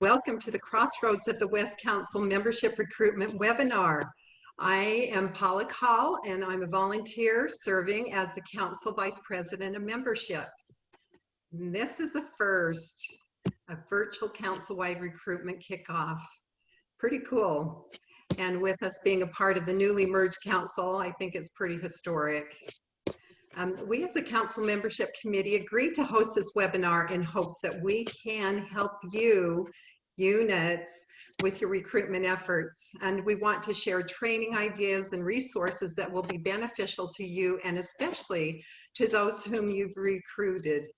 welcome to the Crossroads of the West Council Membership Recruitment webinar. I am Paula Call, and I'm a volunteer serving as the Council Vice President of Membership. And this is a first, a virtual council-wide recruitment kickoff. Pretty cool. And with us being a part of the newly merged council, I think it's pretty historic. We as a council membership committee agreed to host this webinar in hopes that we can help you units with your recruitment efforts. And we want to share training ideas and resources that will be beneficial to you and especially to those whom you've recruited.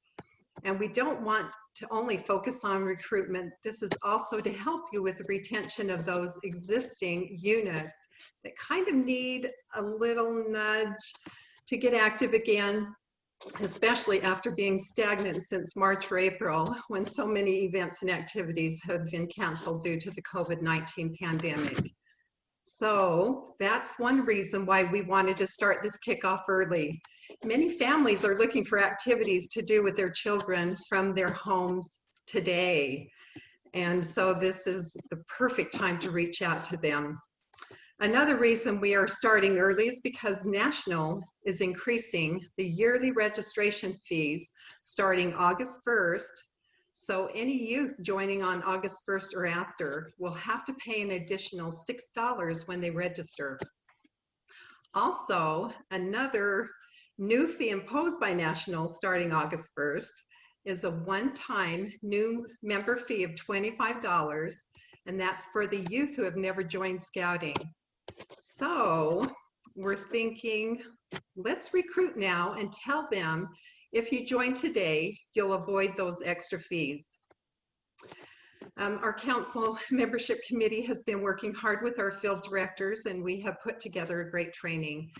And we don't want to only focus on recruitment. This is also to help you with the retention of those existing units that kind of need a little nudge to get active again, especially after being stagnant since March or April, when so many events and activities have been canceled due to the COVID-19 pandemic. So that's one reason why we wanted to start this kickoff early. Many families are looking for activities to do with their children from their homes today. And so this is the perfect time to reach out to them. Another reason we are starting early is because National is increasing the yearly registration fees starting August 1st. So any youth joining on August 1st or after will have to pay an additional $6 when they register. Also, another new fee imposed by National starting August 1st is a one-time new member fee of $25, and that's for the youth who have never joined Scouting. So we're thinking, let's recruit now and tell them if you join today, you'll avoid those extra fees. Our council membership committee has been working hard with our field directors, and we have put together a great training.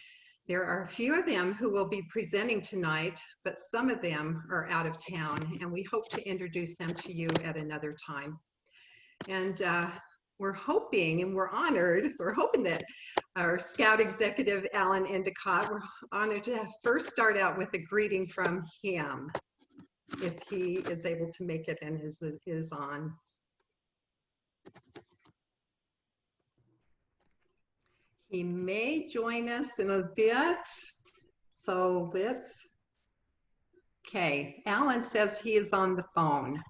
There are a few of them who will be presenting tonight, but some of them are out of town, and we hope to introduce them to you at another time. And we're hoping, and we're honored, we're hoping that our Scout executive, Alan Endicott, we're honored to first start out with a greeting from him, if he is able to make it and is on. He may join us in a bit, so let's, okay, Alan says he is on the phone.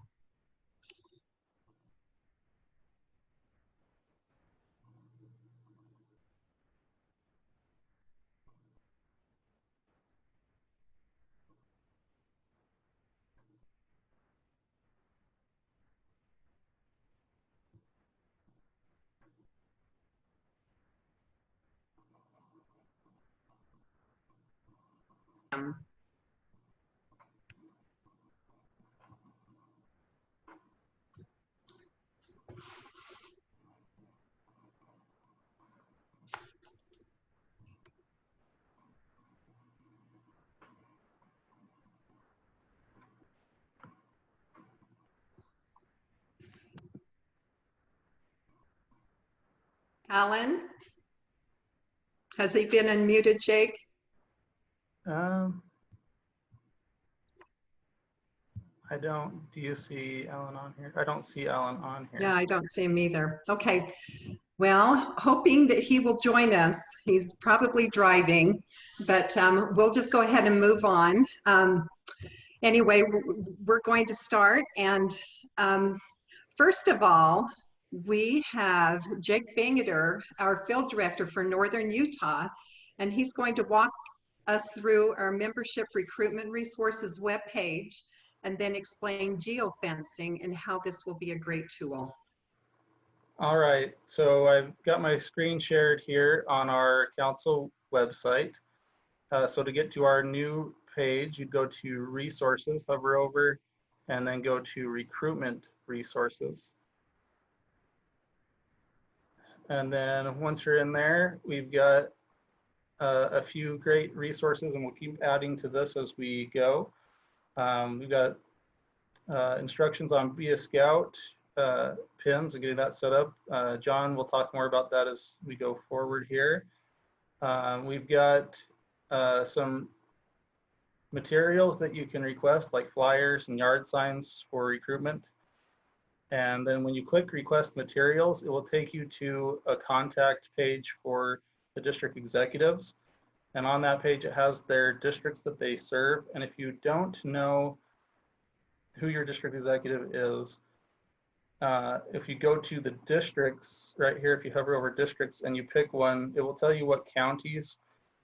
Alan, has he been unmuted, Jake? I don't. Do you see Alan on here? I don't see Alan on here. Yeah, I don't see him either. Okay. Well, hoping that he will join us. He's probably driving, but we'll just go ahead and move on. Anyway, we're going to start. And first of all, we have Jake Bangeter, our field director for Northern Utah, and he's going to walk us through our membership recruitment resources webpage and then explain geofencing and how this will be a great tool. All right, so I've got my screen shared here on our council website. So to get to our new page, you'd go to resources, hover over, and then go to recruitment resources. And then once you're in there, we've got a few great resources, and we'll keep adding to this as we go. We've got instructions on Be a Scout, pins and getting that set up. John will talk more about that as we go forward here. We've got some materials that you can request, like flyers and yard signs for recruitment. And then when you click request materials, it will take you to a contact page for the district executives. And on that page, it has their districts that they serve. And if you don't know who your district executive is, if you go to the districts right here, if you hover over districts and you pick one, it will tell you what counties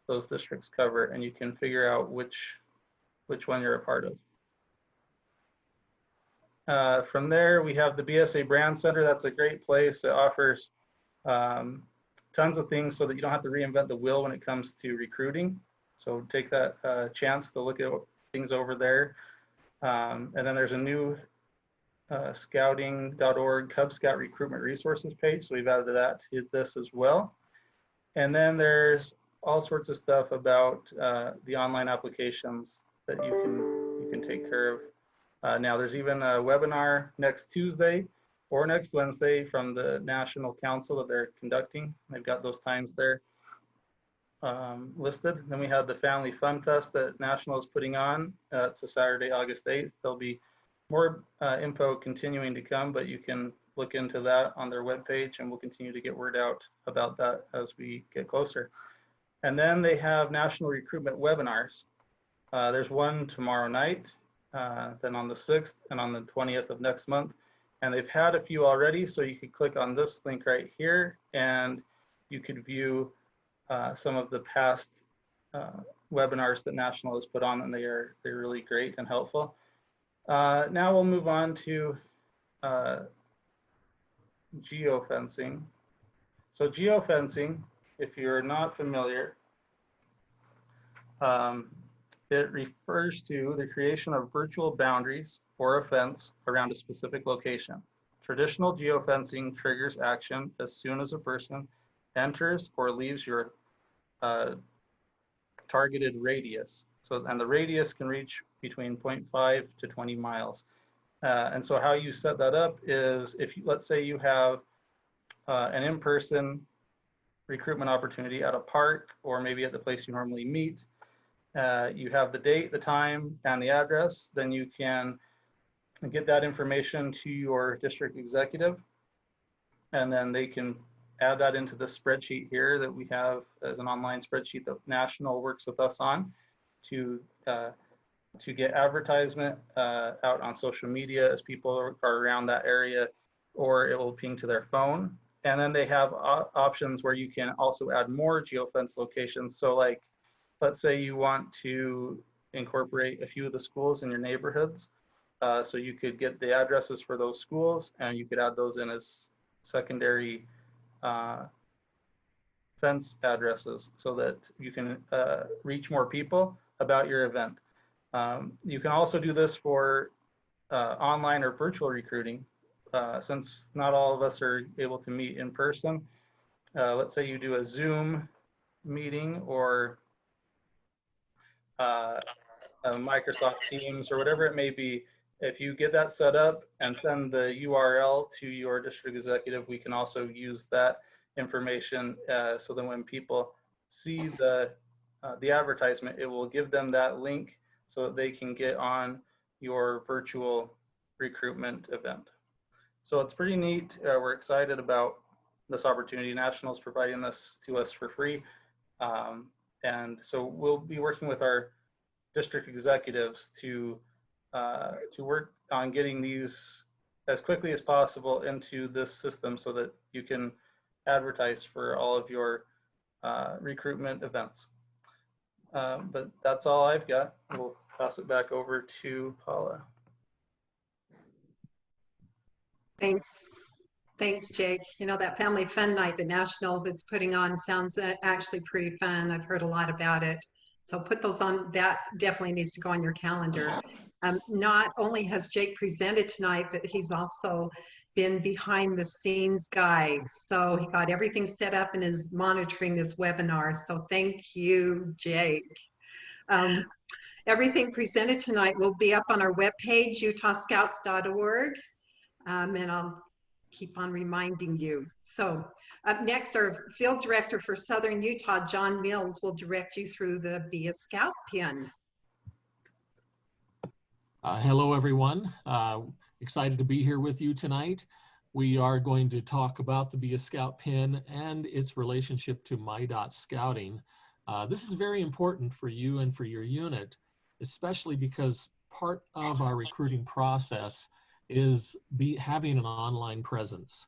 those districts cover, and you can figure out which one you're a part of. From there, we have the BSA Brand Center. That's a great place. It offers tons of things so that you don't have to reinvent the wheel when it comes to recruiting. So take that chance to look at things over there. And then there's a new scouting.org Cub Scout recruitment resources page. So we've added that to this as well. And then there's all sorts of stuff about the online applications that you can take care of. Now there's even a webinar next Tuesday or next Wednesday from the National Council that they're conducting. They've got those times there listed. Then we have the Family Fun Fest that National is putting on. It's a Saturday, August 8th. There'll be more info continuing to come, but you can look into that on their webpage, and we'll continue to get word out about that as we get closer. And then they have national recruitment webinars. There's one tomorrow night, then on the 6th and on the 20th of next month. And they've had a few already, so you could click on this link right here and you could view some of the past webinars that National has put on, and they're really great and helpful. Now we'll move on to geofencing. So geofencing, if you're not familiar, it refers to the creation of virtual boundaries or a fence around a specific location. Traditional geofencing triggers action as soon as a person enters or leaves your targeted radius. So, and the radius can reach between 0.5 to 20 miles. And so how you set that up is, if you, let's say you have an in-person recruitment opportunity at a park or maybe at the place you normally meet, you have the date, the time, and the address, then you can get that information to your district executive, and then they can add that into the spreadsheet here that we have as an online spreadsheet that National works with us on to get advertisement out on social media as people are around that area, or it will ping to their phone. And then they have options where you can also add more geofence locations. So like, let's say you want to incorporate a few of the schools in your neighborhoods. So you could get the addresses for those schools and you could add those in as secondary fence addresses so that you can reach more people about your event. You can also do this for online or virtual recruiting. Since not all of us are able to meet in person, let's say you do a Zoom meeting or Microsoft Teams or whatever it may be. If you get that set up and send the URL to your district executive, we can also use that information so that when people see the advertisement, it will give them that link so that they can get on your virtual recruitment event. So it's pretty neat. We're excited about this opportunity. National is providing this to us for free. And so we'll be working with our district executives to work on getting these as quickly as possible into this system so that you can advertise for all of your recruitment events. But that's all I've got. We'll pass it back over to Paula. Thanks, Jake. You know, that family fun night that National is putting on sounds actually pretty fun. I've heard a lot about it. So put those on, that definitely needs to go on your calendar. Not only has Jake presented tonight, but he's also been behind the scenes guy. So he got everything set up and is monitoring this webinar. So thank you, Jake. Everything presented tonight will be up on our webpage, utahscouts.org. And I'll keep on reminding you. So up next, our field director for Southern Utah, John Mills, will direct you through the Be a Scout pin. Hello, everyone. Excited to be here with you tonight. We are going to talk about the Be a Scout pin and its relationship to MyDotScouting. This is very important for you and for your unit, especially because part of our recruiting process is having an online presence.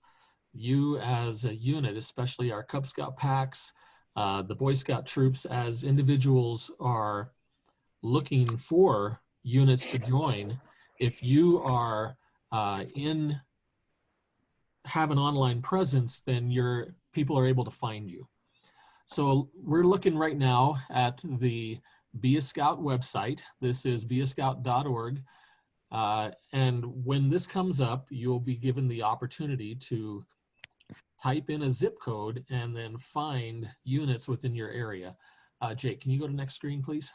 You as a unit, especially our Cub Scout packs, the Boy Scout troops, as individuals are looking for units to join, if you are have an online presence, then your people are able to find you. So we're looking right now at the Be a Scout website. This is beascout.org. And when this comes up, you'll be given the opportunity to type in a zip code and then find units within your area. Jake, can you go to the next screen, please?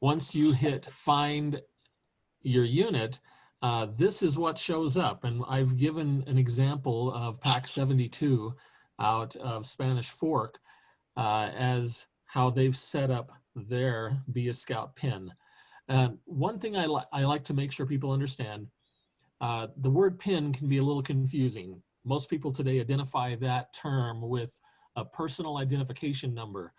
Once you hit find your unit, this is what shows up. And I've given an example of Pack 72 out of Spanish Fork as how they've set up their Be a Scout pin. One thing I like to make sure people understand, the word pin can be a little confusing. Most people today identify that term with a personal identification number.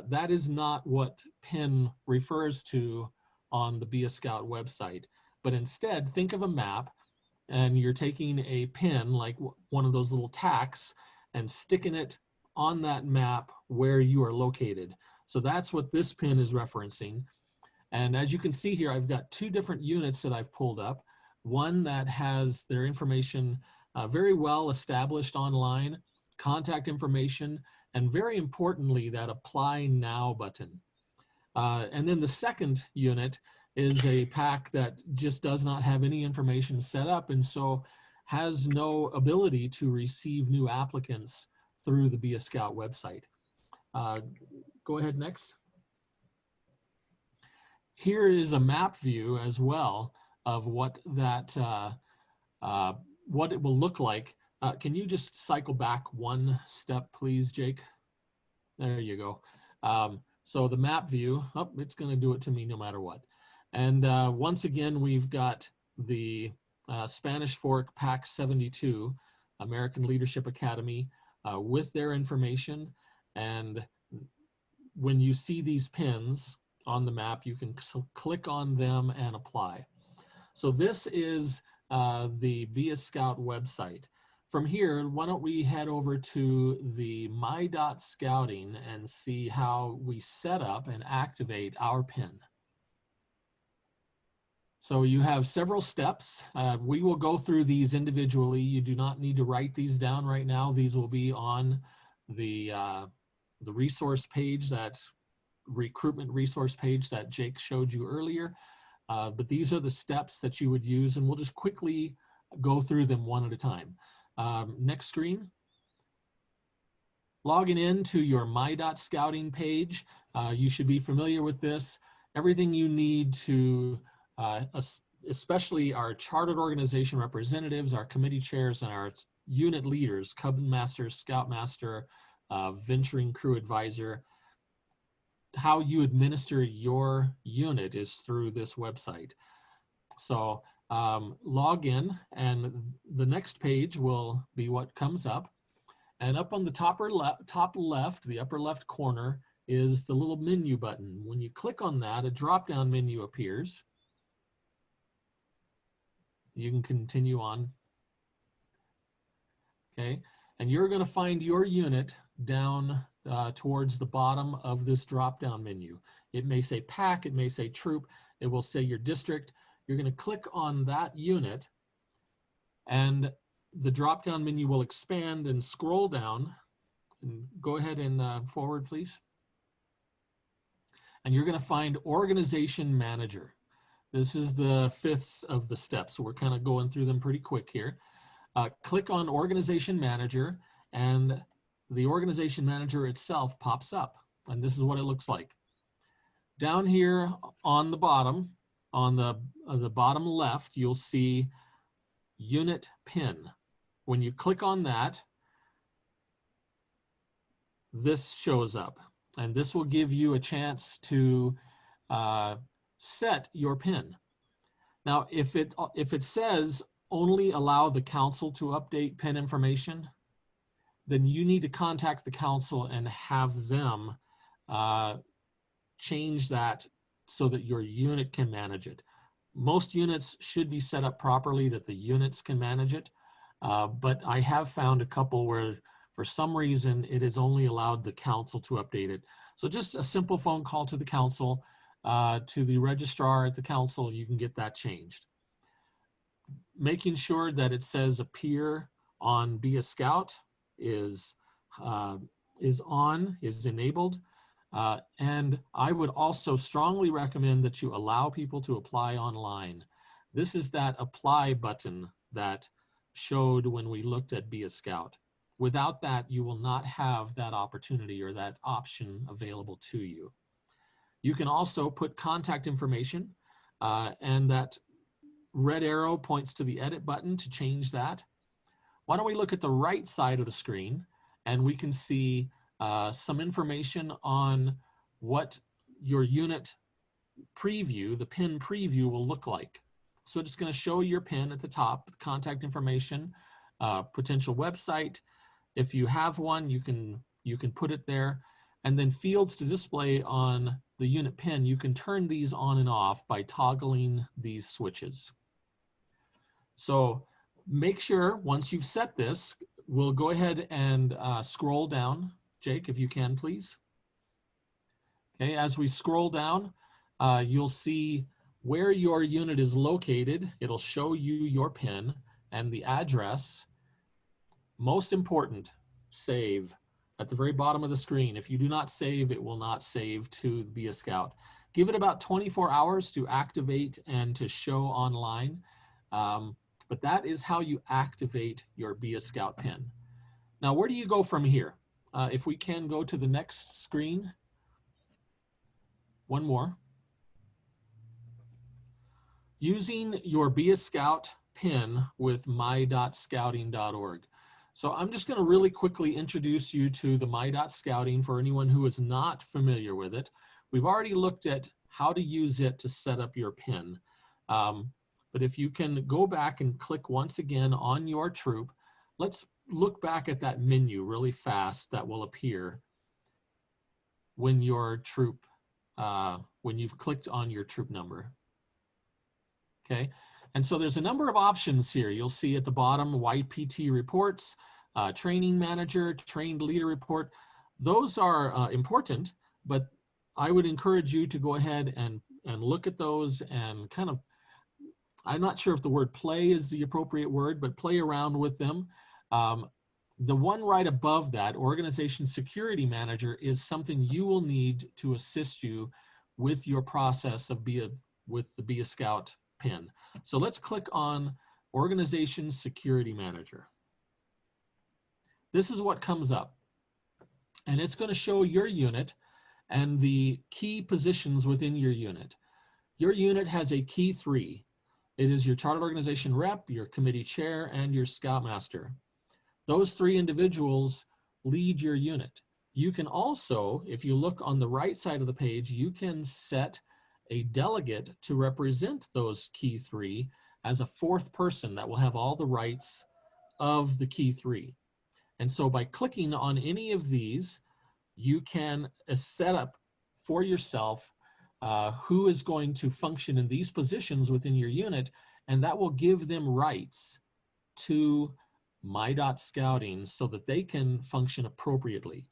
That is not what pin refers to on the Be a Scout website. But instead, think of a map, and you're taking a pin, like one of those little tacks, and sticking it on that map where you are located. So that's what this pin is referencing. And as you can see here, I've got two different units that I've pulled up. One that has their information very well established online, contact information, and very importantly, that Apply Now button. And then the second unit is a pack that just does not have any information set up, and so has no ability to receive new applicants through the Be a Scout website. Go ahead next. Here is a map view as well of what that what it will look like. Can you just cycle back one step, please, Jake? There you go. So the map view, it's going to do it to me no matter what. And once again, we've got the Spanish Fork Pack 72, American Leadership Academy, with their information. And when you see these pins on the map, you can click on them and apply. So this is the Be a Scout website. From here, why don't we head over to the MyDotScouting and see how we set up and activate our pin. So you have several steps. We will go through these individually. You do not need to write these down right now. These will be on the resource page, that recruitment resource page that Jake showed you earlier. But these are the steps that you would use, and we'll just quickly go through them one at a time. Next screen. Logging in to your MyDotScouting page. You should be familiar with this. Everything you need to, especially our chartered organization representatives, our committee chairs, and our unit leaders, Cub Master, Scout Master, Venturing Crew Advisor. How you administer your unit is through this website. So log in, and the next page will be what comes up. And up on the top left, the upper left corner, is the little menu button. When you click on that, a drop-down menu appears. You can continue on. Okay, and you're going to find your unit down towards the bottom of this drop-down menu. It may say pack, it may say troop, it will say your district. You're going to click on that unit, and the drop-down menu will expand and scroll down. And go ahead and forward, please. And you're going to find Organization Manager. This is the fifth of the steps, so we're kind of going through them pretty quick here. Click on Organization Manager, and the Organization Manager itself pops up, and this is what it looks like. Down here on the bottom, on the bottom left, you'll see Unit Pin. When you click on that, this shows up. And this will give you a chance to set your PIN. Now, if it says only allow the council to update PIN information, then you need to contact the council and have them change that so that your unit can manage it. Most units should be set up properly that the units can manage it, but I have found a couple where for some reason it is only allowed the council to update it. So just a simple phone call to the council, to the registrar at the council, you can get that changed. Making sure that it says appear on Be a Scout is enabled. And I would also strongly recommend that you allow people to apply online. This is that apply button that showed when we looked at Be a Scout. Without that, you will not have that opportunity or that option available to you. You can also put contact information, and that red arrow points to the edit button to change that. Why don't we look at the right side of the screen, and we can see some information on what your unit preview, the PIN preview, will look like. So it's going to show your PIN at the top, contact information, potential website. If you have one, you can put it there, and then fields to display on the unit PIN. You can turn these on and off by toggling these switches. So make sure once you've set this, we'll go ahead and scroll down. Jake, if you can, please. Okay, as we scroll down, you'll see where your unit is located. It'll show you your PIN and the address. Most important, save at the very bottom of the screen. If you do not save, it will not save to Be a Scout. Give it about 24 hours to activate and to show online. But that is how you activate your Be a Scout PIN. Now, where do you go from here? If we can go to the next screen. One more. Using your Be a Scout PIN with MyDotScouting.org. So I'm just going to really quickly introduce you to the MyDotScouting for anyone who is not familiar with it. We've already looked at how to use it to set up your PIN. But if you can go back and click once again on your troop, let's look back at that menu really fast that will appear when your troop, when you've clicked on your troop number. Okay, and so there's a number of options here. You'll see at the bottom, YPT Reports, Training Manager, Trained Leader Report. Those are important, but I would encourage you to go ahead and look at those and kind of, I'm not sure if the word play is the appropriate word, but play around with them. The one right above that, Organization Security Manager, is something you will need to assist you with your process of with the Be a Scout PIN. So let's click on Organization Security Manager. This is what comes up, and it's going to show your unit and the key positions within your unit. Your unit has a key 3. It is your chartered organization rep, your committee chair, and your scoutmaster. Those 3 individuals lead your unit. You can also, if you look on the right side of the page, you can set a delegate to represent those key 3 as a 4th person that will have all the rights of the key 3. And so by clicking on any of these, you can set up for yourself who is going to function in these positions within your unit, and that will give them rights to MyDotScouting so that they can function appropriately.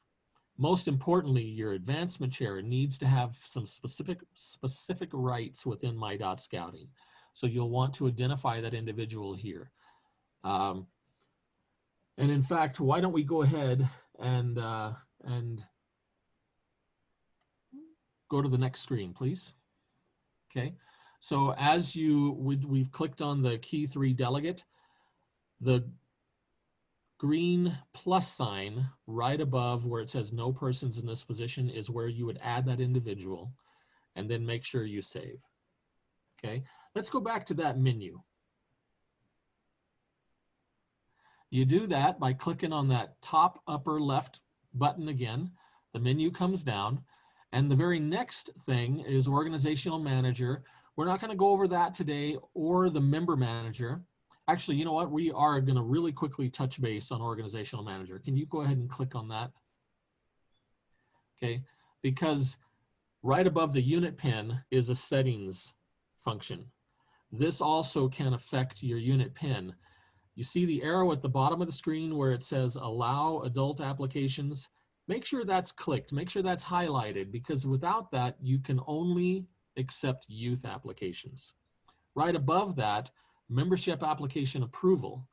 Most importantly, your advancement chair needs to have some specific rights within MyDotScouting. So you'll want to identify that individual here. And in fact, why don't we go ahead and go to the next screen, please. Okay, so as we've clicked on the key 3 delegate, the green plus sign right above where it says no persons in this position is where you would add that individual, and then make sure you save. Okay, let's go back to that menu. You do that by clicking on that top upper left button again, The menu comes down, and the very next thing is organizational manager. We're not going to go over that today, or the member manager. Actually, you know what? We are going to really quickly touch base on organizational manager. Can you go ahead and click on that? Okay, because right above the unit pin is a settings function. This also can affect your unit pin. You see the arrow at the bottom of the screen where it says allow adult applications. Make sure that's clicked, make sure that's highlighted, because without that, you can only accept youth applications. Right above that, membership application approval.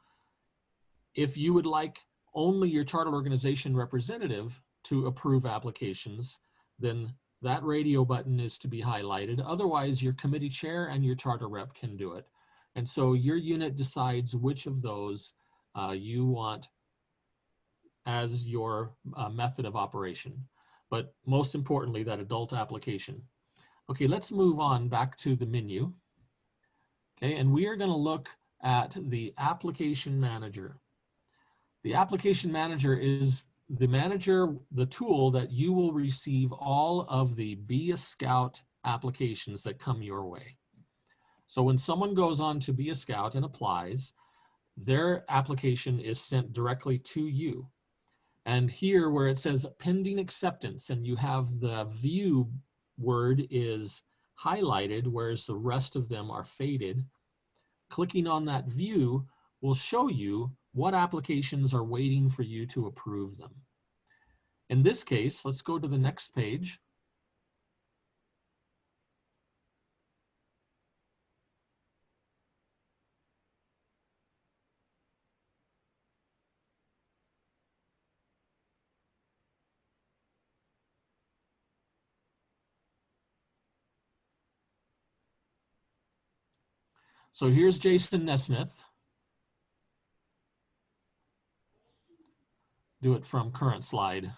If you would like only your charter organization representative to approve applications, then that radio button is to be highlighted. Otherwise, your committee chair and your charter rep can do it. And so your unit decides which of those you want as your method of operation. But most importantly, that adult application. Okay, let's move on back to the menu. Okay, and we are going to look at the application manager. The application manager is the manager, the tool that you will receive all of the Be a Scout applications that come your way. So when someone goes on to Be a Scout and applies, their application is sent directly to you. And here where it says pending acceptance and you have the view word is highlighted, whereas the rest of them are faded, clicking on that view will show you what applications are waiting for you to approve them. In this case, let's go to the next page. So here's Jason Nesmith. Do it from current slide.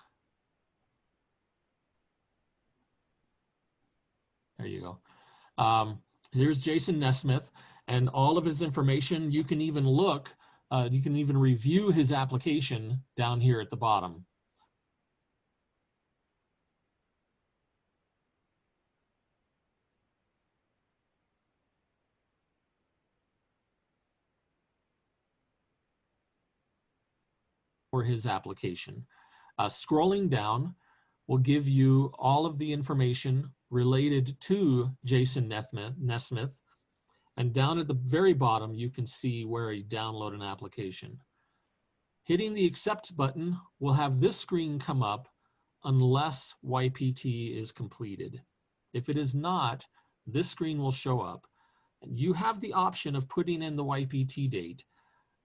There you go. Here's Jason Nesmith and all of his information. You can even look, you can even review his application down here at the bottom. For his application. Scrolling down will give you all of the information related to Jason Nesmith. And down at the very bottom, you can see where you download an application. Hitting the accept button will have this screen come up unless YPT is completed. If it is not, this screen will show up. You have the option of putting in the YPT date.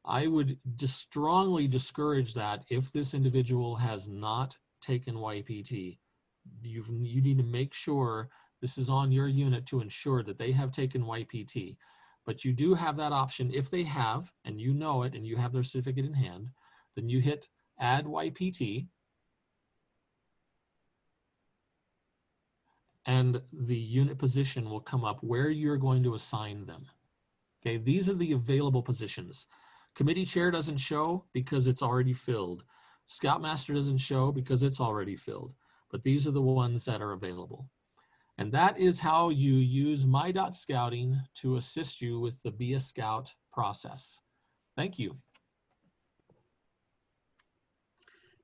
I would just strongly discourage that if this individual has not taken YPT. You need to make sure this is on your unit to ensure that they have taken YPT. But you do have that option if they have, and you know it, and you have their certificate in hand, then you hit Add YPT, and the unit position will come up where you're going to assign them. Okay, these are the available positions. Committee chair doesn't show because it's already filled. Scoutmaster doesn't show because it's already filled. But these are the ones that are available. And that is how you use MyDotScouting to assist you with the Be a Scout process. Thank you.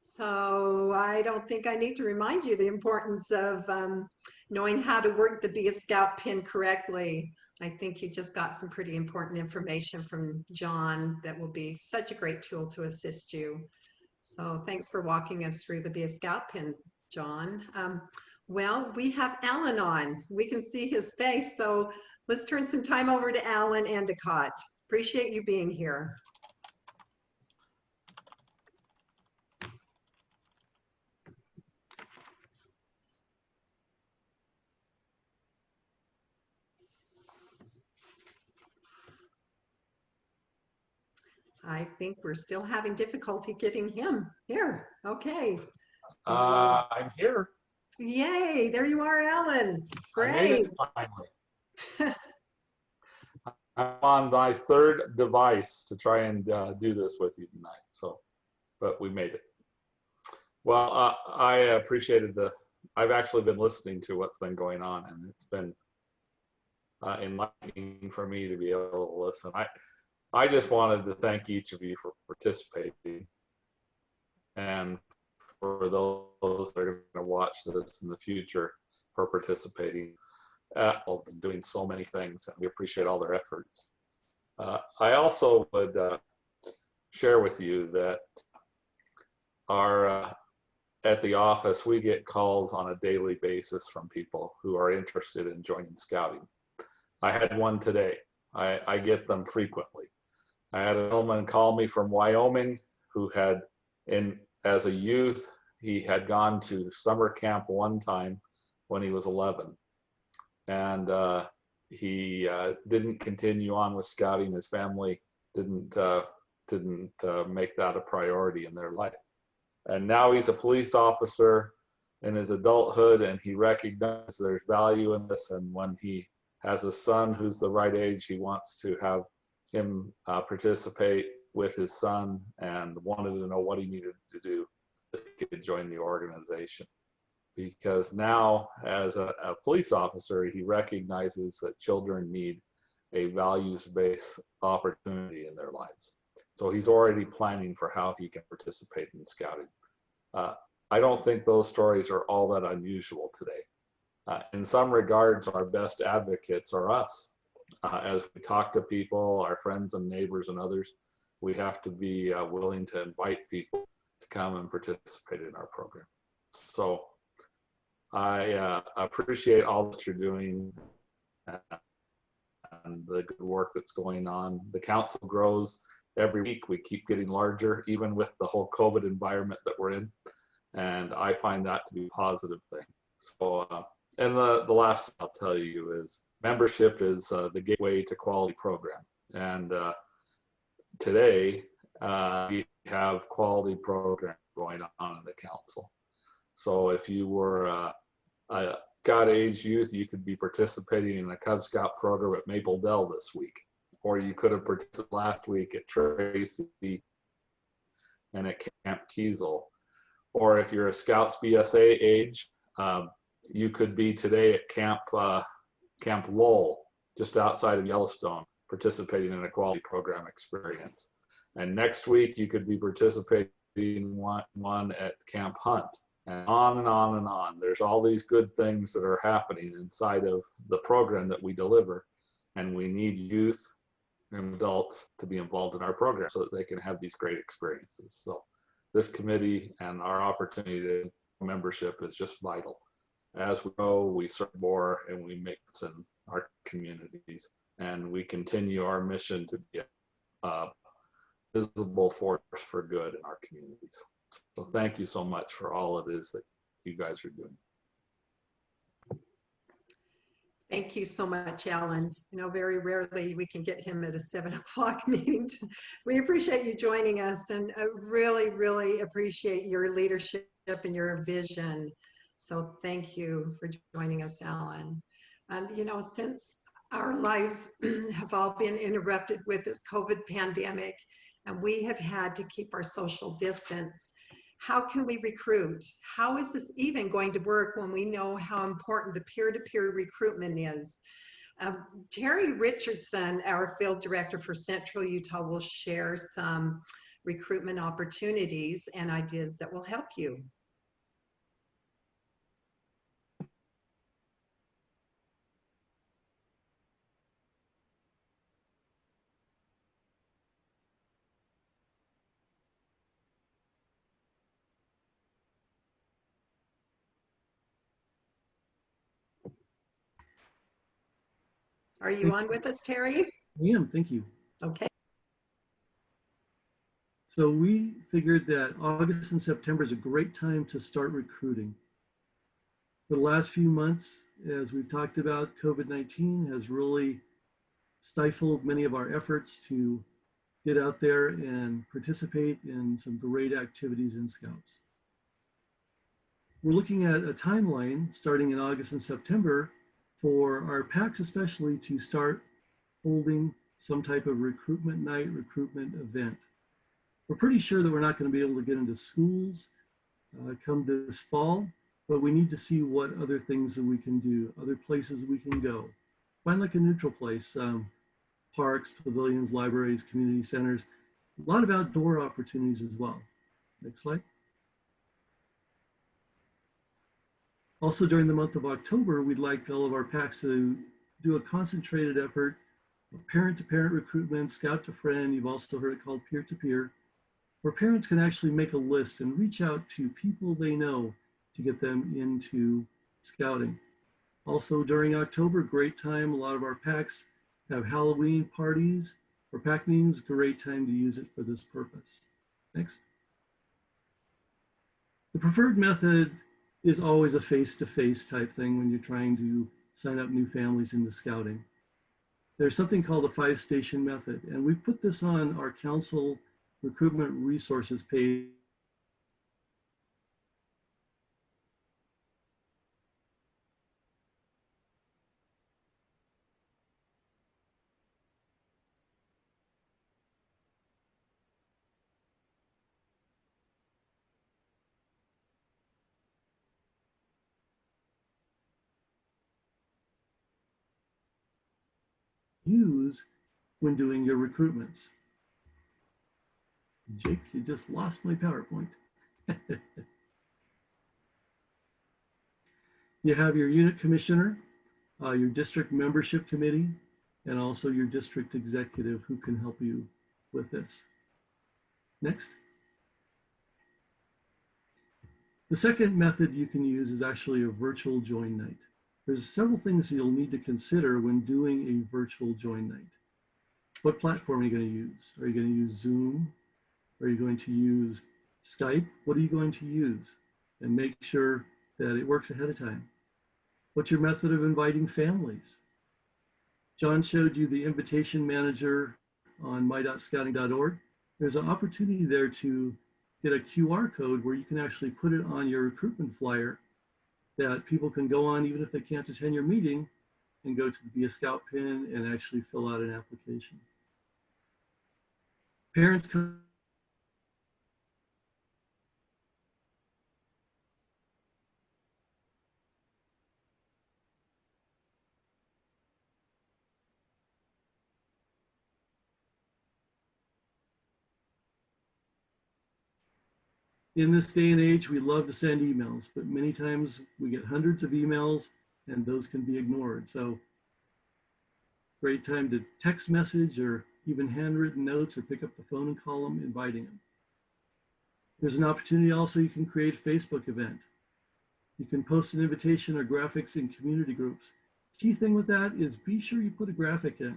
So I don't think I need to remind you the importance of knowing how to work the Be a Scout pin correctly. I think you just got some pretty important information from John that will be such a great tool to assist you. So thanks for walking us through the Be a Scout pin, John. Well, we have Alan on. We can see his face. So let's turn some time over to Alan Endicott. Appreciate you being here. I think we're still having difficulty getting him here. Okay. I'm here. Yay, there you are, Alan. I made Great. it finally. I'm on my third device to try and do this with you tonight. So, but we made it. Well, I appreciated I've actually been listening to what's been going on, and it's been enlightening for me to be able to listen. I just wanted to thank each of you for participating, and for those that are going to watch this in the future for participating. I've been doing so many things, and we appreciate all their efforts. I also would share with you that at the office, we get calls on a daily basis from people who are interested in joining Scouting. I had one today. I get them frequently. I had a gentleman call me from Wyoming who had, as a youth, he had gone to summer camp one time when he was 11. And he didn't continue on with Scouting. His family didn't make that a priority in their life. And now he's a police officer in his adulthood, and he recognizes there's value in this. And when he has a son who's the right age, he wants to have him participate with his son, and wanted to know what he needed to do to join the organization. Because now, as a police officer, he recognizes that children need a values-based opportunity in their lives. So he's already planning for how he can participate in Scouting. I don't think those stories are all that unusual today. In some regards, our best advocates are us. As we talk to people, our friends and neighbors and others, we have to be willing to invite people to come and participate in our program. So I appreciate all that you're doing and the good work that's going on. The council grows every week. We keep getting larger, even with the whole COVID environment that we're in. And I find that to be a positive thing. So, and the last thing I'll tell you is membership is the gateway to quality program. And today we have quality program going on in the council. So if you were a Scout age youth, you could be participating in a Cub Scout program at Maple Dell this week. Or you could have participated last week at Tracy and at Camp Kiesel. Or if you're a Scouts BSA age, you could be today at Camp Lowell, just outside of Yellowstone, participating in a quality program experience. And next week, you could be participating in one at Camp Hunt, and on and on and on. There's all these good things that are happening inside of the program that we deliver, and we need youth and adults to be involved in our program so that they can have these great experiences. So this committee and our opportunity to membership is just vital. As we grow, we serve more and we make this in our communities, and we continue our mission to be a visible force for good in our communities. So thank you so much for all it is that you guys are doing. Thank you so much, Alan. You know, very rarely we can get him at a 7 o'clock meeting. We appreciate you joining us, and I really, really appreciate your leadership and your vision. So thank you for joining us, Alan. You know, since our lives have all been interrupted with this COVID pandemic, and we have had to keep our social distance, how can we recruit? How is this even going to work when we know how important the peer-to-peer recruitment is? Terry Richardson, our field director for Central Utah, will share some recruitment opportunities and ideas that will help you. Are you on with us, Terry? I am, thank you. Okay. So we figured that August and September is a great time to start recruiting. For the last few months, as we've talked about, COVID-19 has really stifled many of our efforts to get out there and participate in some great activities in Scouts. We're looking at a timeline starting in August and September for our PACs especially to start holding some type of recruitment night, recruitment event. We're pretty sure that we're not going to be able to get into schools come this fall, but we need to see what other things that we can do, other places we can go. Find like a neutral place, parks, pavilions, libraries, community centers, a lot of outdoor opportunities as well. Next slide. Also during the month of October, we'd like all of our PACs to do a concentrated effort of parent-to-parent recruitment, scout to friend, you've also heard it called peer-to-peer, where parents can actually make a list and reach out to people they know to get them into scouting. Also during October, great time, a lot of our PACs have Halloween parties or PAC meetings, great time to use it for this purpose. Next. The preferred method is always a face-to-face type thing when you're trying to sign up new families into scouting. There's something called the 5-station method, and we put this on our council recruitment resources page. Use when doing your recruitments. Jake, you just lost my PowerPoint. You have your unit commissioner, your district membership committee, and also your district executive who can help you with this. Next. The second method you can use is actually a virtual join night. There's several things you'll need to consider when doing a virtual join night. What platform are you going to use? Are you going to use Zoom? Are you going to use Skype? What are you going to use? And make sure that it works ahead of time. What's your method of inviting families? John showed you the invitation manager on MyDotScouting.org. There's an opportunity there to get a QR code where you can actually put it on your recruitment flyer that people can go on even if they can't attend your meeting and go to the Be a Scout pin and actually fill out an application. Parents come in this day and age, we love to send emails, but many times we get hundreds of emails and those can be ignored. So great time to text message or even handwritten notes or pick up the phone and call them, inviting them. There's an opportunity also, you can create a Facebook event. You can post an invitation or graphics in community groups. Key thing with that is be sure you put a graphic in.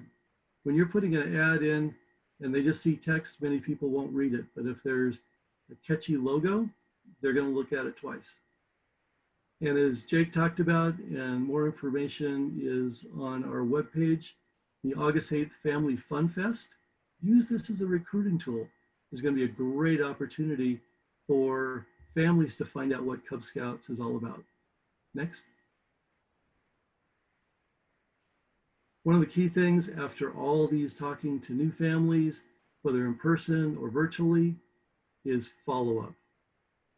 When you're putting an ad in and they just see text, many people won't read it. But if there's a catchy logo, they're going to look at it twice. And as Jake talked about, and more information is on our webpage, the August 8th Family Fun Fest. Use this as a recruiting tool. There's going to be a great opportunity for families to find out what Cub Scouts is all about. Next. One of the key things after all these talking to new families, whether in person or virtually, is follow-up.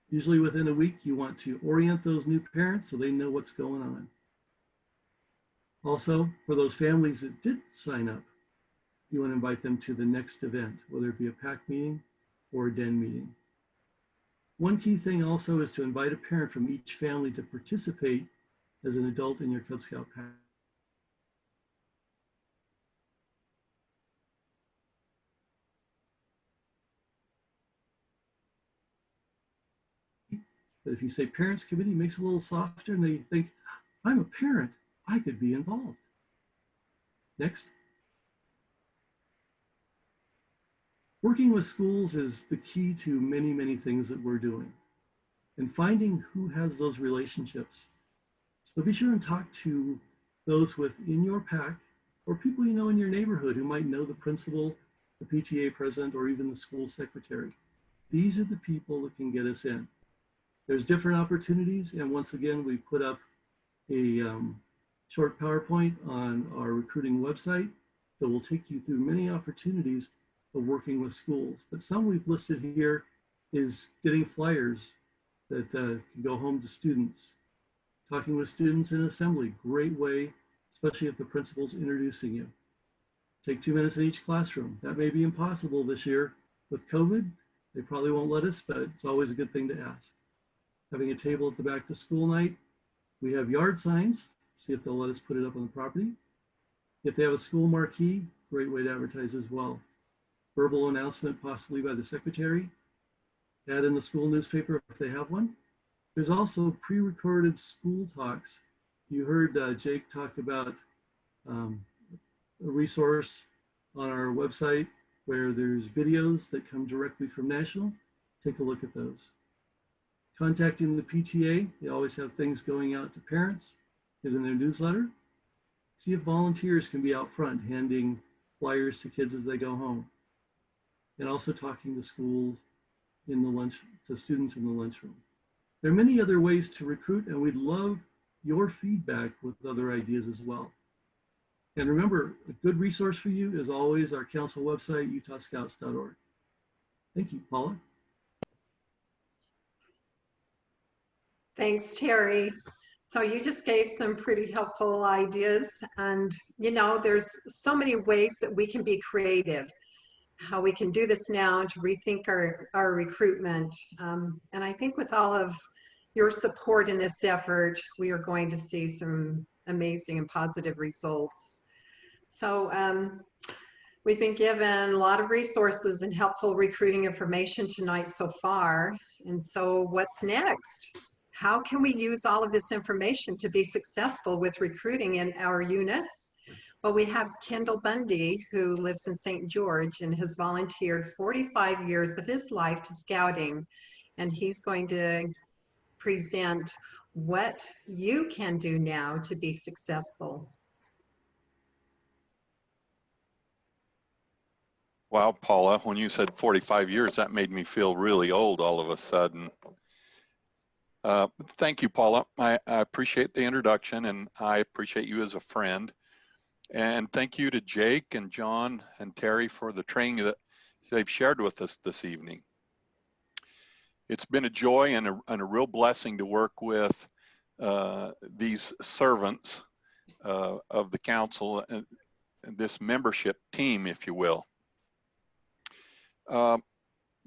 Usually within a week, you want to orient those new parents so they know what's going on. Also, for those families that did sign up, you want to invite them to the next event, whether it be a PAC meeting or a den meeting. One key thing also is to invite a parent from each family to participate as an adult in your Cub Scout PAC. But if you say parents committee, makes it a little softer and they think, I'm a parent, I could be involved. Next. Working with schools is the key to many, many things that we're doing and finding who has those relationships. So be sure and talk to those within your PAC or people you know in your neighborhood who might know the principal, the PTA president, or even the school secretary. These are the people that can get us in. There's different opportunities, and once again, we put up a short PowerPoint on our recruiting website that will take you through many opportunities of working with schools. But some we've listed here is getting flyers that can go home to students. Talking with students in assembly, great way, especially if the principal's introducing you. Take 2 minutes in each classroom. That may be impossible this year with COVID. They probably won't let us, but it's always a good thing to ask. Having a table at the back to school night. We have yard signs. See if they'll let us put it up on the property. If they have a school marquee, great way to advertise as well. Verbal announcement possibly by the secretary. Add in the school newspaper if they have one. There's also pre-recorded school talks. You heard Jake talk about a resource on our website where there's videos that come directly from National. Take a look at those. Contacting the PTA, they always have things going out to parents, get in their newsletter. See if volunteers can be out front handing flyers to kids as they go home. And also talking to schools in the lunch, to students in the lunchroom. There are many other ways to recruit, and we'd love your feedback with other ideas as well. And remember, a good resource for you is always our council website, utahscouts.org. Thank you, Paula. Thanks, Terry. So you just gave some pretty helpful ideas, and you know, there's so many ways that we can be creative, how we can do this now to rethink our recruitment. And I think with all of your support in this effort, we are going to see some amazing and positive results. So we've been given a lot of resources and helpful recruiting information tonight so far. And so what's next? How can we use all of this information to be successful with recruiting in our units? Well, we have Kendall Bundy, who lives in St. George and has volunteered 45 years of his life to scouting. And he's going to present what you can do now to be successful. Wow, Paula, when you said 45 years, that made me feel really old all of a sudden. Thank you, Paula. I appreciate the introduction, and I appreciate you as a friend. And thank you to Jake and John and Terry for the training that they've shared with us this evening. It's been a joy and a real blessing to work with these servants of the council and this membership team, if you will.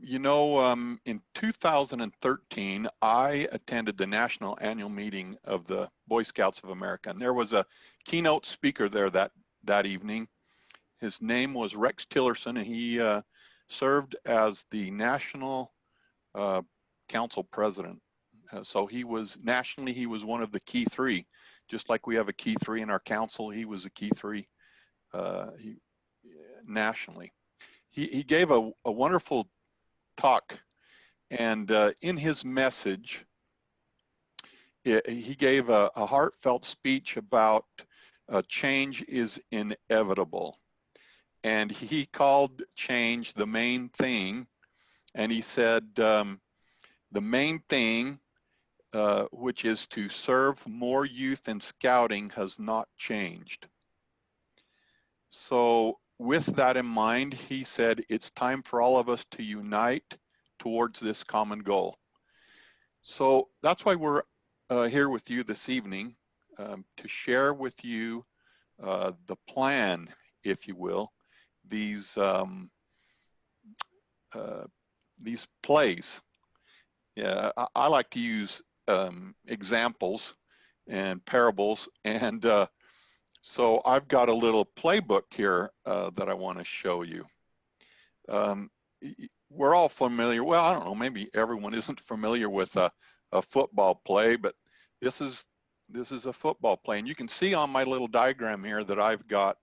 You know, in 2013, I attended the national annual meeting of the Boy Scouts of America, and there was a keynote speaker there that evening. His name was Rex Tillerson, and he served as the national council president. So he was nationally, he was one of the key three. Just like we have a key three in our council, he was a key three nationally. He gave a wonderful talk, and in his message, he gave a heartfelt speech about change is inevitable. And he called change the main thing. And he said, the main thing, which is to serve more youth in scouting, has not changed. So with that in mind, he said, it's time for all of us to unite towards this common goal. So that's why we're here with you this evening, to share with you the plan, if you will, these plays. Yeah, I like to use examples and parables, and so I've got a little playbook here that I want to show you. We're all familiar, well, I don't know, maybe everyone isn't familiar with a football play, but this is a football play. And you can see on my little diagram here that I've got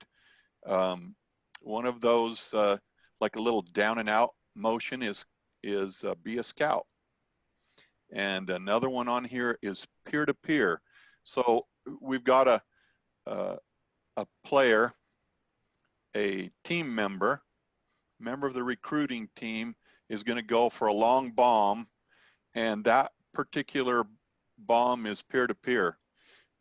one of those, like a little down and out motion is be a scout. And another one on here is peer-to-peer. So we've got a player, a team member of the recruiting team is going to go for a long bomb, and that particular bomb is peer-to-peer.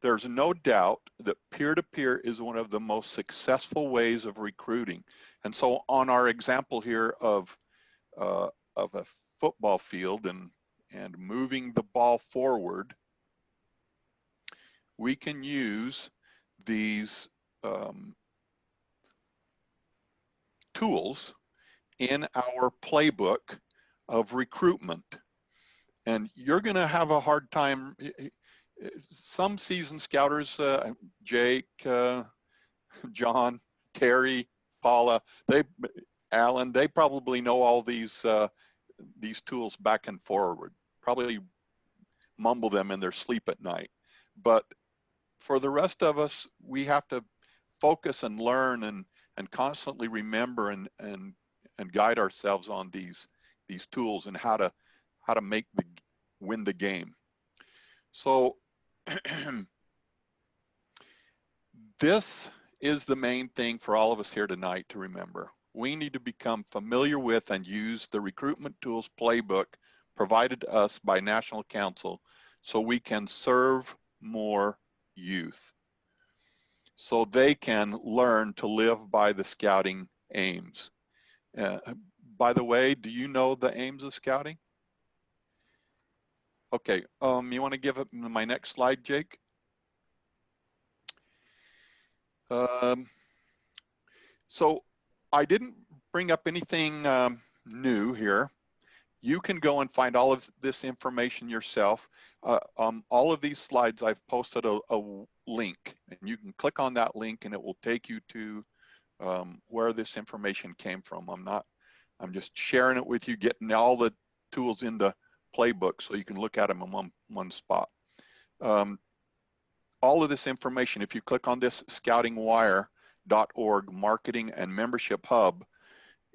There's no doubt that peer-to-peer is one of the most successful ways of recruiting. And so on our example here of a football field and and moving the ball forward, we can use these tools in our playbook of recruitment. And you're going to have a hard time. Some seasoned scouters, Jake, John, Terry, Paula, Alan, they probably know all these tools back and forward, probably mumble them in their sleep at night. But for the rest of us, we have to focus and learn and constantly remember and guide ourselves on these tools and how to win the game. So this is the main thing for all of us here tonight to remember. We need to become familiar with and use the recruitment tools playbook provided to us by National Council so we can serve more youth, so they can learn to live by the scouting aims. By the way, do you know the aims of scouting? Okay, you want to give it my next slide, Jake? So I didn't bring up anything new here. You can go and find all of this information yourself. All of these slides, I've posted a link, and you can click on that link and it will take you to where this information came from. I'm just sharing it with you, getting all the tools in the playbook so you can look at them in one spot. All of this information, if you click on this scoutingwire.org marketing and membership hub,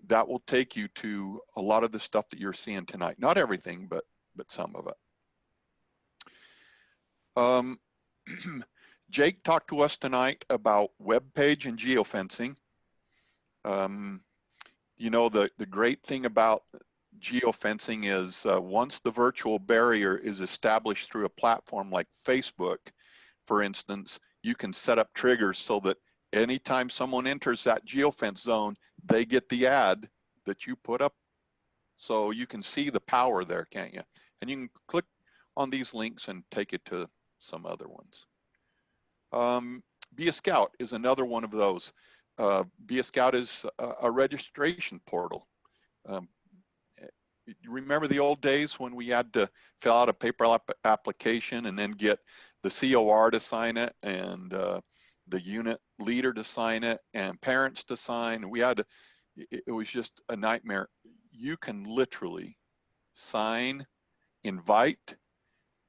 that will take you to a lot of the stuff that you're seeing tonight. Not everything, but some of it. Jake talked to us tonight about web page and geofencing. You know, the great thing about geofencing is once the virtual barrier is established through a platform like Facebook, for instance, you can set up triggers so that anytime someone enters that geofence zone, they get the ad that you put up. So you can see the power there, can't you? And you can click on these links and take it to some other ones. Be a Scout is another one of those. Be a Scout is a registration portal. You remember the old days when we had to fill out a paper application and then get the COR to sign it and the unit leader to sign it and parents to sign? We had to, it was just a nightmare. You can literally sign, invite,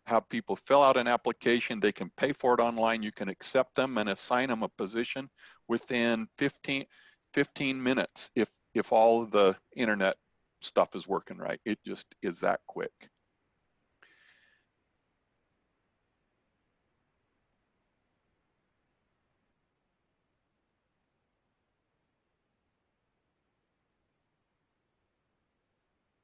have people fill out an application. They can pay for it online. You can accept them and assign them a position within 15 minutes if all of the internet stuff is working right. It just is that quick.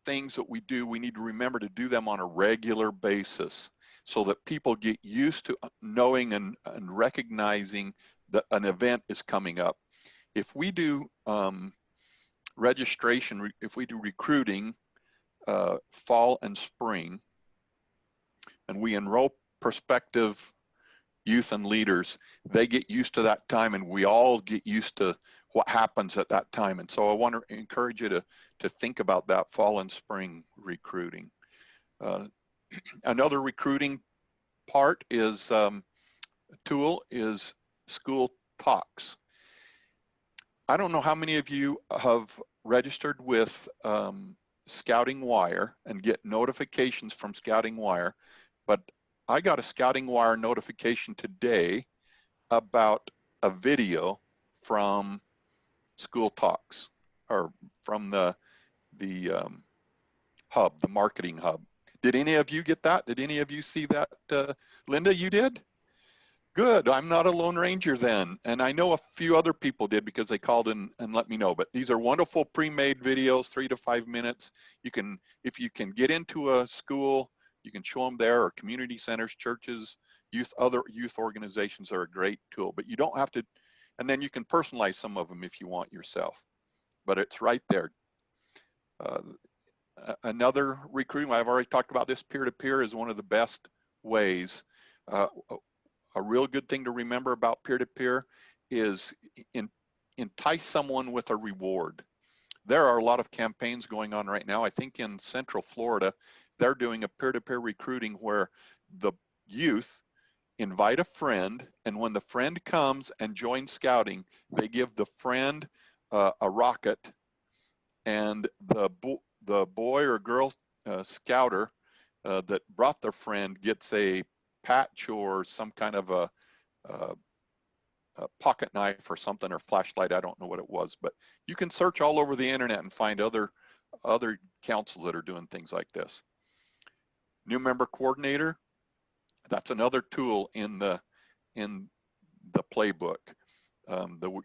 Things that we do, we need to remember to do them on a regular basis so that people get used to knowing and recognizing that an event is coming up. If we do registration, if we do recruiting fall and spring, and we enroll prospective youth and leaders, they get used to that time, and we all get used to what happens at that time. And so I want to encourage you to think about that fall and spring recruiting. Another recruiting part is tool is school talks. I don't know how many of you have registered with Scouting Wire and get notifications from Scouting Wire, but I got a Scouting Wire notification today about a video from School Talks, or from the hub, the marketing hub. Did any of you get that? Did any of you see that? Linda, you did? Good, I'm not a Lone Ranger then. And I know a few other people did because they called in and let me know, but these are wonderful pre-made videos, 3 to 5 minutes. You can, if you can get into a school, you can show them there, or community centers, churches, other youth organizations are a great tool, but you don't have to, and then you can personalize some of them if you want yourself, but it's right there. another recruiting, I've already talked about this, peer-to-peer is one of the best ways. A real good thing to remember about peer-to-peer is entice someone with a reward. There are a lot of campaigns going on right now. I think in Central Florida, they're doing a peer-to-peer recruiting where the youth invite a friend, and when the friend comes and joins scouting, they give the friend a rocket, and the boy or girl scouter that brought their friend gets a patch or some kind of a pocket knife or something, or flashlight. I don't know what it was, but you can search all over the internet and find other councils that are doing things like this. New member coordinator, that's another tool in the playbook. The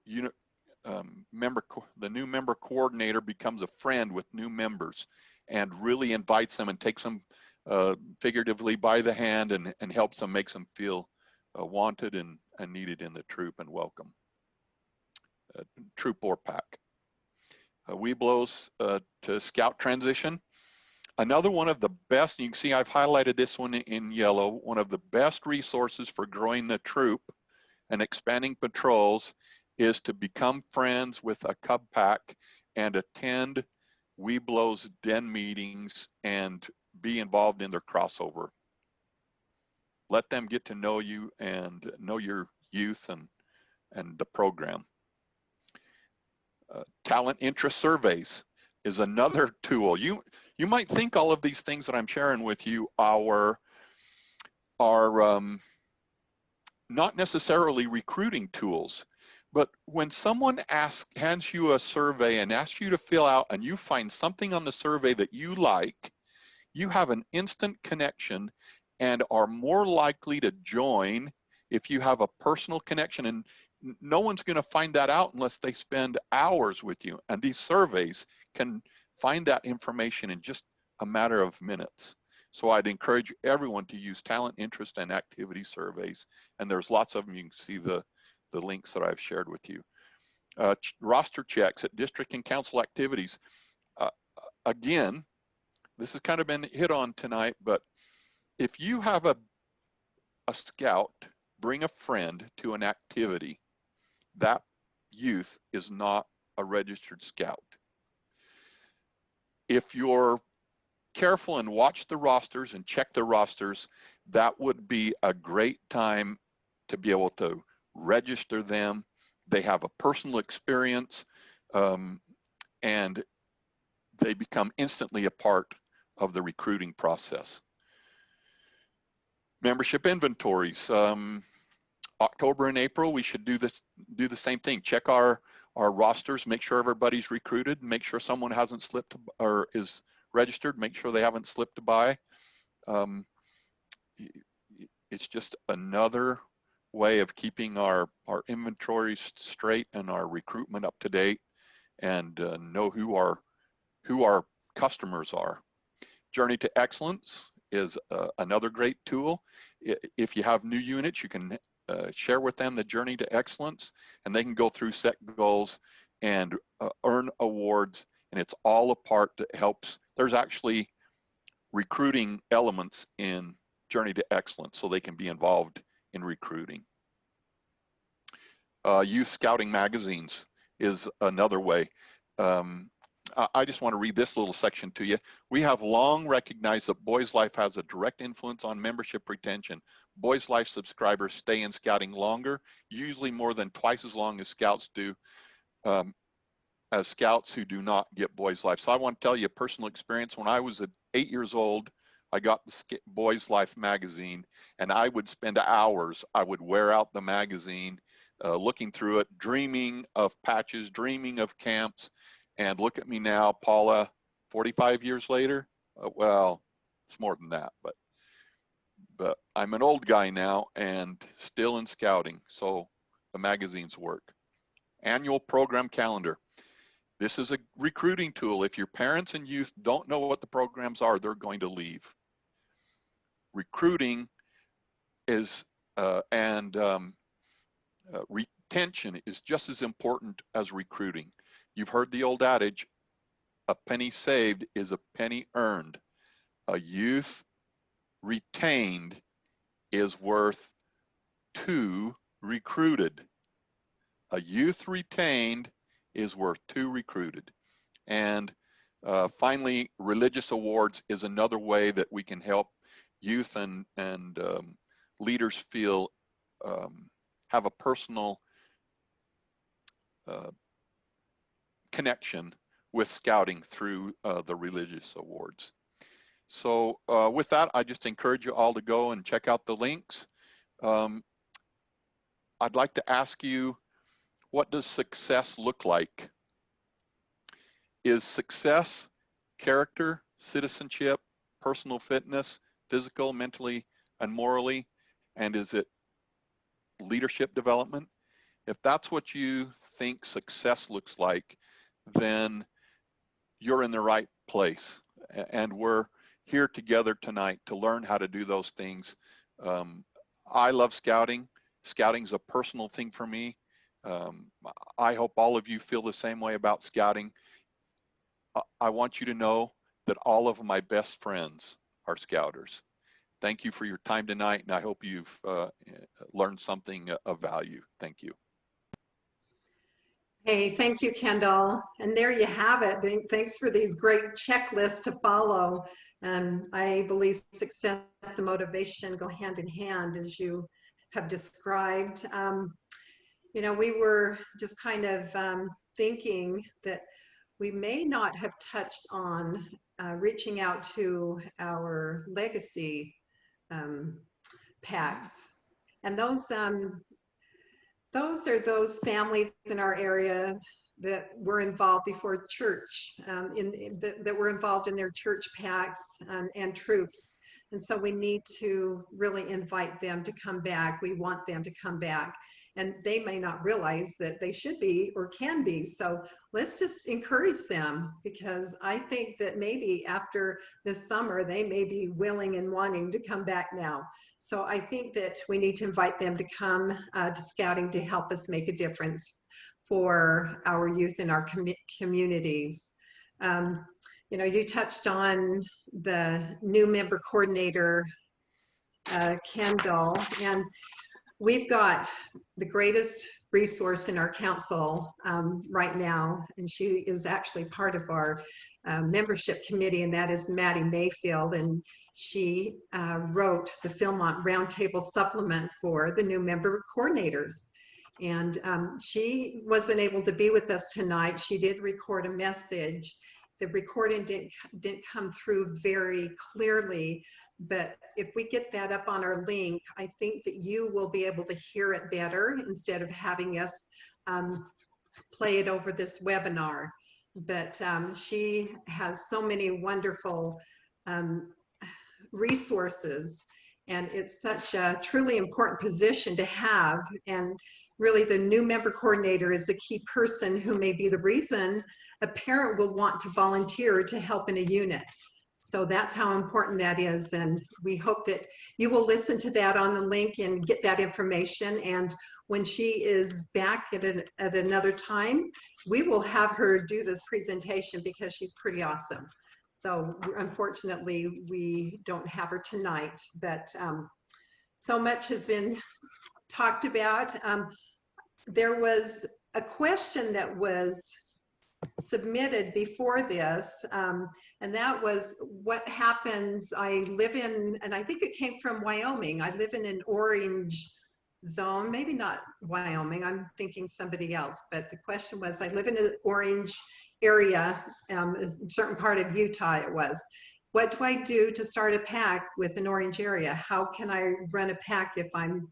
new member coordinator becomes a friend with new members and really invites them and takes them figuratively by the hand and helps them, makes them feel wanted and needed in the troop and welcome. Troop or pack. Webelos to scout transition. Another one of the best, you can see I've highlighted this one in yellow, one of the best resources for growing the troop and expanding patrols is to become friends with a cub pack and attend Webelos den meetings and be involved in their crossover. Let them get to know you and know your youth and the program. Talent interest surveys is another tool. You might think all of these things that I'm sharing with you are not necessarily recruiting tools, but when someone hands you a survey and asks you to fill out and you find something on the survey that you like, you have an instant connection and are more likely to join if you have a personal connection. And no one's going to find that out unless they spend hours with you. And these surveys can find that information in just a matter of minutes. So I'd encourage everyone to use talent, interest, and activity surveys. And there's lots of them. You can see the links that I've shared with you. Roster checks at district and council activities. Again, this has kind of been hit on tonight, but if you have a scout bring a friend to an activity, that youth is not a registered scout. If you're careful and watch the rosters and check the rosters, that would be a great time to be able to register them. They have a personal experience and they become instantly a part of the recruiting process. Membership inventories. October and April, we should do the same thing. Check our rosters, make sure everybody's recruited, make sure someone hasn't slipped or is registered, make sure they haven't slipped by. It's just another way of keeping our inventories straight and our recruitment up to date, and know who our customers are. Journey to Excellence is another great tool. If you have new units, you can share with them the Journey to Excellence, and they can go through set goals and earn awards, and it's all a part that helps. There's actually recruiting elements in Journey to Excellence, so they can be involved in recruiting. Youth Scouting magazines is another way. I just want to read this little section to you. We have long recognized that Boys Life has a direct influence on membership retention. Boys Life subscribers stay in scouting longer, usually more than twice as long as scouts do, as scouts who do not get Boys Life. So I want to tell you a personal experience. When I was 8 years old, I got the Boys Life magazine, and I would spend hours. I would wear out the magazine, looking through it, dreaming of patches, dreaming of camps. And look at me now, Paula, 45 years later. Well, it's more than that, but I'm an old guy now and still in scouting, so the magazines work. Annual program calendar. This is a recruiting tool. If your parents and youth don't know what the programs are, they're going to leave. Recruiting is retention is just as important as recruiting. You've heard the old adage, a penny saved is a penny earned. A youth retained is worth 2 recruited. A youth retained is worth 2 recruited. And finally, religious awards is another way that we can help youth and leaders feel have a personal connection with scouting through the religious awards. So with that, I just encourage you all to go and check out the links. I'd like to ask you, what does success look like? Is success character, citizenship, personal fitness, physical, mentally, and morally? And is it leadership development? If that's what you think success looks like, then you're in the right place. And we're here together tonight to learn how to do those things. I love scouting. Scouting's a personal thing for me. I hope all of you feel the same way about scouting. I want you to know that all of my best friends are scouters. Thank you for your time tonight, and I hope you've learned something of value. Thank you. Hey, thank you, Kendall. And there you have it. Thanks for these great checklists to follow. And I believe success and motivation go hand in hand, as you have described. You know, we were just kind of thinking that we may not have touched on reaching out to our legacy packs. And those are those families in our area that were involved before church, that were involved in their church packs and troops. And so we need to really invite them to come back. We want them to come back. And they may not realize that they should be or can be. So let's just encourage them, because I think that maybe after this summer, they may be willing and wanting to come back now. So I think that we need to invite them to come to scouting to help us make a difference for our youth in our communities. You know, you touched on the new member coordinator, Kendall, and we've got the greatest resource in our council right now, and she is actually part of our membership committee, and that is Maddie Mayfield, and she wrote the Philmont Roundtable supplement for the new member coordinators. And she wasn't able to be with us tonight. She did record a message. The recording didn't come through very clearly, but if we get that up on our link, I think that you will be able to hear it better instead of having us play it over this webinar. But she has so many wonderful resources, and it's such a truly important position to have. And really, the new member coordinator is a key person who may be the reason a parent will want to volunteer to help in a unit. So that's how important that is. And we hope that you will listen to that on the link and get that information. And when she is back at another time, we will have her do this presentation, because she's pretty awesome. So unfortunately, we don't have her tonight, but so much has been talked about. There was a question that was submitted before this, and that was, what happens, I live in, and I think it came from Wyoming, I live in an orange zone, maybe not Wyoming, I'm thinking somebody else, but the question was, I live in an orange area, a certain part of Utah it was. What do I do to start a pack with an orange area? How can I run a pack if I'm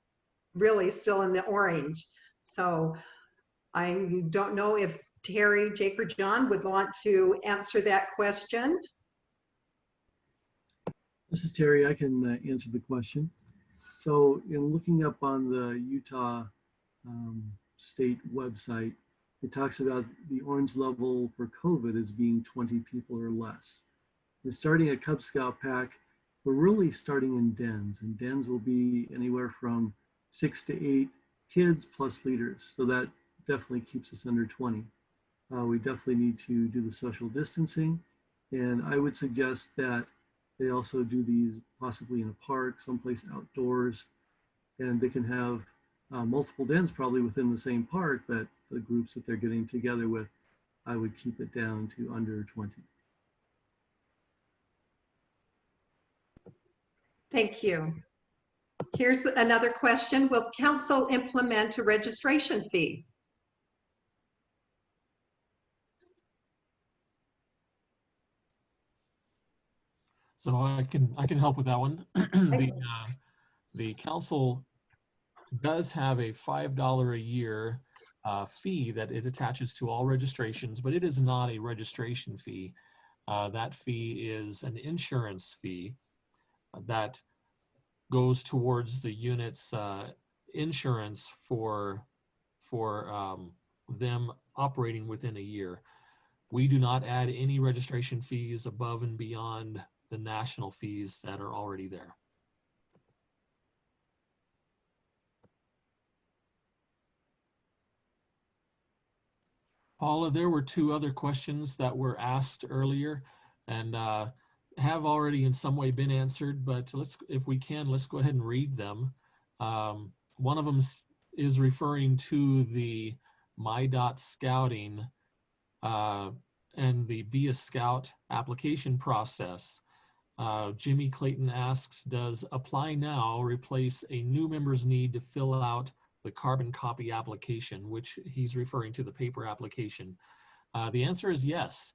really still in the orange? So I don't know if Terry, Jake, or John would want to answer that question. This is Terry. I can answer the question. So in looking up on the Utah state website, it talks about the orange level for COVID as being 20 people or less. We're starting a Cub Scout pack. We're really starting in dens, and dens will be anywhere from 6 to 8 kids plus leaders. So that definitely keeps us under 20. We definitely need to do the social distancing. And I would suggest that they also do these possibly in a park, someplace outdoors, and they can have multiple dens probably within the same park, but the groups that they're getting together with, I would keep it down to under 20. Thank you. Here's another question. Will council implement a registration fee? So I can help with that one. The council does have a $5 a year fee that it attaches to all registrations, but it is not a registration fee. That fee is an insurance fee that goes towards the unit's insurance for them operating within a year. We do not add any registration fees above and beyond the national fees that are already there. Paula, there were two other questions that were asked earlier and have already in some way been answered, but if we can, let's go ahead and read them. One of them is referring to the MyDotScouting and the Be a Scout application process. Jimmy Clayton asks, does Apply Now replace a new member's need to fill out the carbon copy application, which he's referring to the paper application? The answer is yes.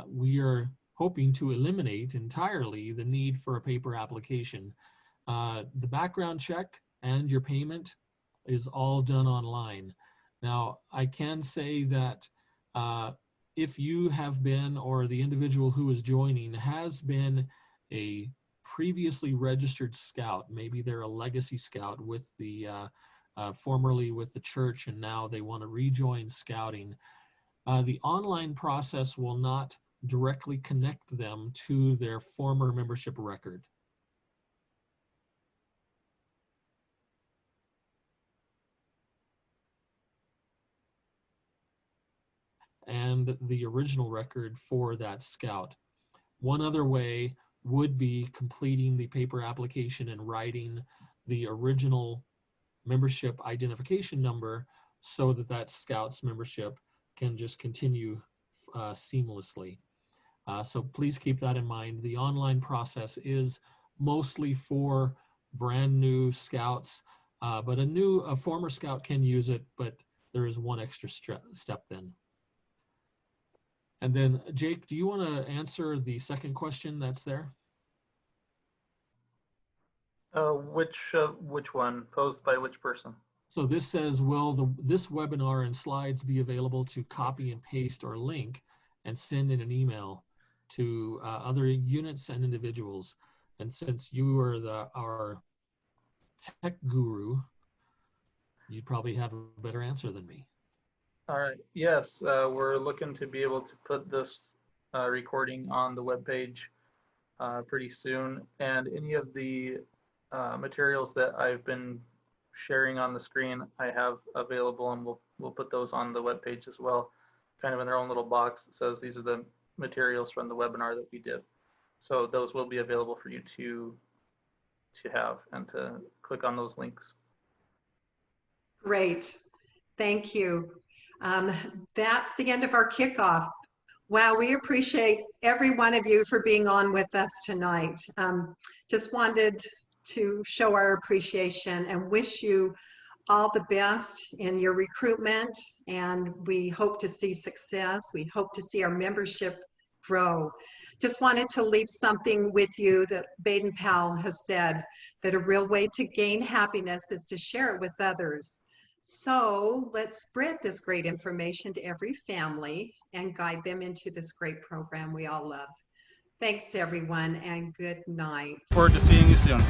We are hoping to eliminate entirely the need for a paper application. The background check and your payment is all done online. Now, I can say that if you have been, or the individual who is joining has been a previously registered scout, maybe they're a legacy scout with the formerly with the church and now they want to rejoin scouting, the online process will not directly connect them to their former membership record. And the original record for that scout. One other way would be completing the paper application and writing the original membership identification number so that that scout's membership can just continue seamlessly. So please keep that in mind. The online process is mostly for brand new scouts, but a former scout can use it, but there is one extra step then. And then Jake, do you want to answer the second question that's there? Which one? Posed by which person? So this says, will this webinar and slides be available to copy and paste or link and send in an email to other units and individuals? And since you are our tech guru, you probably have a better answer than me. All right. Yes, we're looking to be able to put this recording on the webpage pretty soon. And any of the materials that I've been sharing on the screen, I have available, and we'll put those on the webpage as well, kind of in their own little box that says these are the materials from the webinar that we did. So those will be available for you to have and to click on those links. Great. Thank you. That's the end of our kickoff. Wow, we appreciate every one of you for being on with us tonight. Just wanted to show our appreciation and wish you all the best in your recruitment, and we hope to see success. We hope to see our membership grow. Just wanted to leave something with you that Baden Powell has said, that a real way to gain happiness is to share it with others. So let's spread this great information to every family and guide them into this great program we all love. Thanks everyone, and good night. Look forward to seeing you soon.